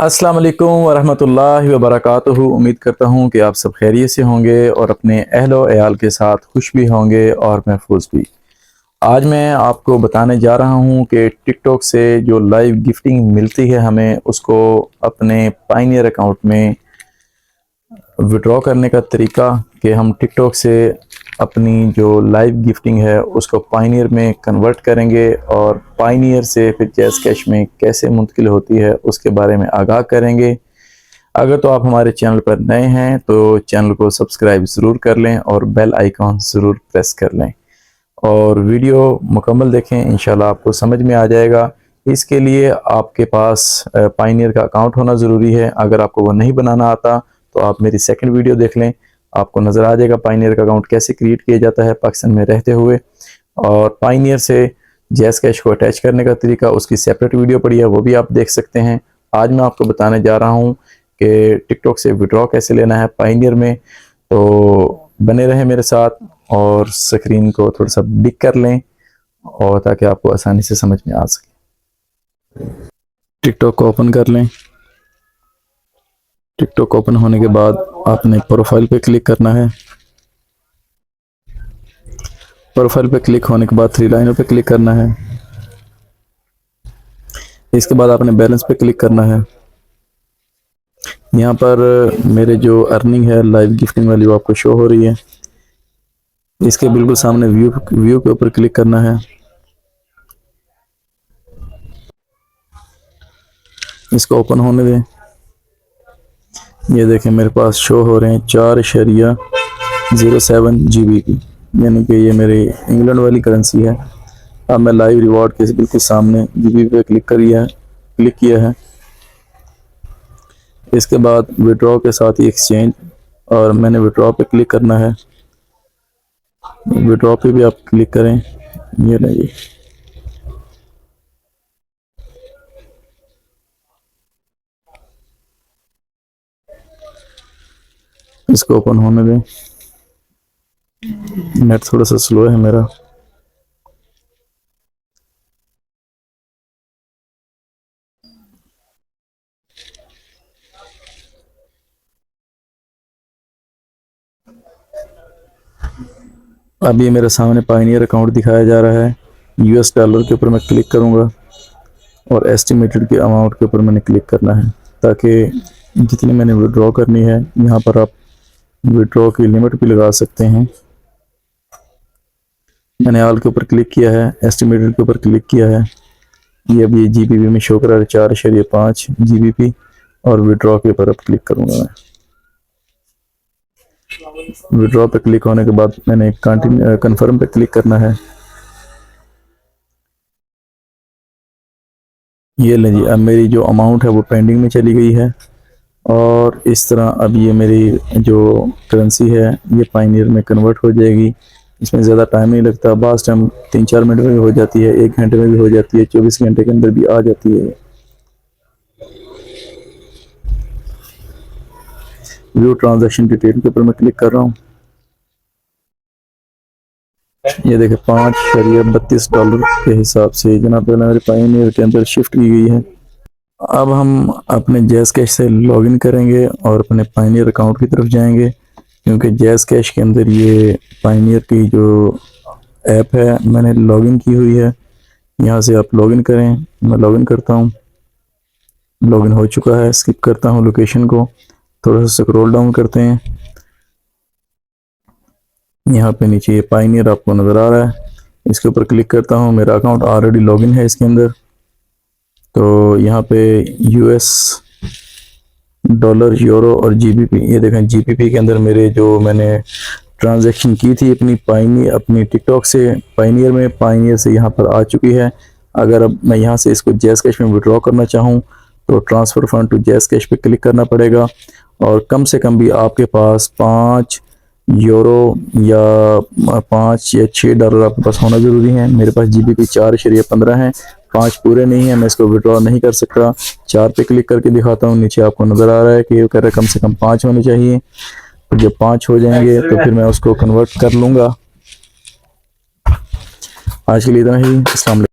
अस्सलाम वालेकुम वरहमतुल्लाहि वबरकातुहू। उम्मीद करता हूँ कि आप सब खैरियत से होंगे और अपने अहलो अयाल के साथ खुश भी होंगे और महफूज भी। आज मैं आपको बताने जा रहा हूँ कि टिकटॉक से जो लाइव गिफ्टिंग मिलती है हमें उसको अपने पाइनियर अकाउंट में विड्रॉ करने का तरीका, कि हम टिकटॉक से अपनी जो लाइव गिफ्टिंग है उसको पाइनियर में कन्वर्ट करेंगे और पाइनियर से फिर जैज़ कैश में कैसे मुंतकिल होती है उसके बारे में आगाह करेंगे। अगर तो आप हमारे चैनल पर नए हैं तो चैनल को सब्सक्राइब ज़रूर कर लें और बेल आइकॉन ज़रूर प्रेस कर लें और वीडियो मुकम्मल देखें, इंशाल्लाह आपको समझ में आ जाएगा। इसके लिए आपके पास पाइनियर का अकाउंट होना ज़रूरी है। अगर आपको वो नहीं बनाना आता तो आप मेरी सेकंड वीडियो देख लें, आपको नज़र आ जाएगा पाइनियर का अकाउंट कैसे क्रिएट किया जाता है पाकिस्तान में रहते हुए। और पाइनियर से जैज़ कैश को अटैच करने का तरीका, उसकी सेपरेट वीडियो पड़ी है, वो भी आप देख सकते हैं। आज मैं आपको बताने जा रहा हूँ कि टिकटॉक से विड्रॉ कैसे लेना है पाइनियर में। तो बने रहें मेरे साथ और स्क्रीन को थोड़ा सा बिग कर लें और ताकि आपको आसानी से समझ में आ सके। टिकटॉक को ओपन कर लें। टिकटॉक ओपन होने के बाद आपने प्रोफाइल पे क्लिक करना है। प्रोफाइल पे क्लिक होने के बाद थ्री लाइनों पे क्लिक करना है। इसके बाद आपने बैलेंस पे क्लिक करना है। यहाँ पर मेरे जो अर्निंग है लाइव गिफ्टिंग वाली वो आपको शो हो रही है। इसके बिल्कुल सामने व्यू के ऊपर क्लिक करना है। इसको ओपन होने दें। ये देखें मेरे पास शो हो रहे हैं 4.07 GB की, यानी कि ये मेरी इंग्लैंड वाली करेंसी है। अब मैं लाइव रिवॉर्ड के बिल्कुल सामने GB पे क्लिक किया है। इसके बाद विड्रॉ के साथ ही एक्सचेंज, और मैंने विड्रॉ पे क्लिक करना है। विड्रॉ पे भी आप क्लिक करें। ये नहीं, इसको ओपन होने दें। नेट थोड़ा सा स्लो है मेरा। अब ये मेरे सामने पाइनियर अकाउंट दिखाया जा रहा है। US डॉलर के ऊपर मैं क्लिक करूंगा और एस्टिमेटेड के अमाउंट के ऊपर मैंने क्लिक करना है, ताकि जितनी मैंने विड्रॉ करनी है यहाँ पर आप विड्रॉ की लिमिट भी लगा सकते हैं। मैंने ऑल के ऊपर क्लिक किया है, एस्टिमेटेड के ऊपर क्लिक किया है। ये अभी GBP में शो कर रहा है 4.5 GBP, और विड्रॉ के ऊपर अब क्लिक करूंगा मैं। विड्रॉ पे क्लिक होने के बाद मैंने कन्फर्म पे क्लिक करना है। ये ले जी, अब मेरी जो अमाउंट है वो पेंडिंग में चली गई है और इस तरह अब ये मेरी जो करेंसी है ये पाइनियर में कन्वर्ट हो जाएगी। इसमें ज़्यादा टाइम नहीं लगता, बास टाइम 3-4 मिनट में भी हो जाती है, 1 घंटे में भी हो जाती है, 24 घंटे के अंदर भी आ जाती है। व्यू ट्रांजैक्शन डिटेल के ऊपर मैं क्लिक कर रहा हूँ। ये देखें $5.32 के हिसाब से जनाब मेरे पाइनियर के अंदर शिफ्ट की गई है। अब हम अपने जैज़ कैश से लॉगिन करेंगे और अपने पाइनियर अकाउंट की तरफ जाएंगे, क्योंकि जैज़ कैश के अंदर ये पाइनियर की जो ऐप है मैंने लॉगिन की हुई है। यहाँ से आप लॉगिन करें। मैं लॉगिन करता हूँ। लॉगिन हो चुका है। स्किप करता हूँ लोकेशन को, थोड़ा सा स्क्रॉल डाउन करते हैं। यहाँ पे नीचे ये पाइनियर आपको नज़र आ रहा है, इसके ऊपर क्लिक करता हूँ। मेरा अकाउंट ऑलरेडी लॉगिन है इसके अंदर। तो यहाँ पे US डॉलर, यूरो और GBP, ये देखें GBP के अंदर मेरे जो मैंने ट्रांजैक्शन की थी अपनी टिकटॉक से पाइनियर में, पाइनियर से यहाँ पर आ चुकी है। अगर अब मैं यहाँ से इसको जैज़ कैश में विड्रॉ करना चाहूँ तो transfer fund to Jazz Cash पे क्लिक करना पड़ेगा, और कम से कम भी आपके पास 5 यूरो या 5 या $6 आपके पास होना ज़रूरी है। मेरे पास GBP 4.15 है, 5 पूरे नहीं है, मैं इसको विड्रॉ नहीं कर सकता। 4 पे क्लिक करके दिखाता हूँ। नीचे आपको नज़र आ रहा है कि ये कह रहा है कम से कम 5 होने चाहिए। तो जब 5 हो जाएंगे तो फिर मैं उसको कन्वर्ट कर लूँगा। आज के लिए इतना ही। अस्सलाम वालेकुम।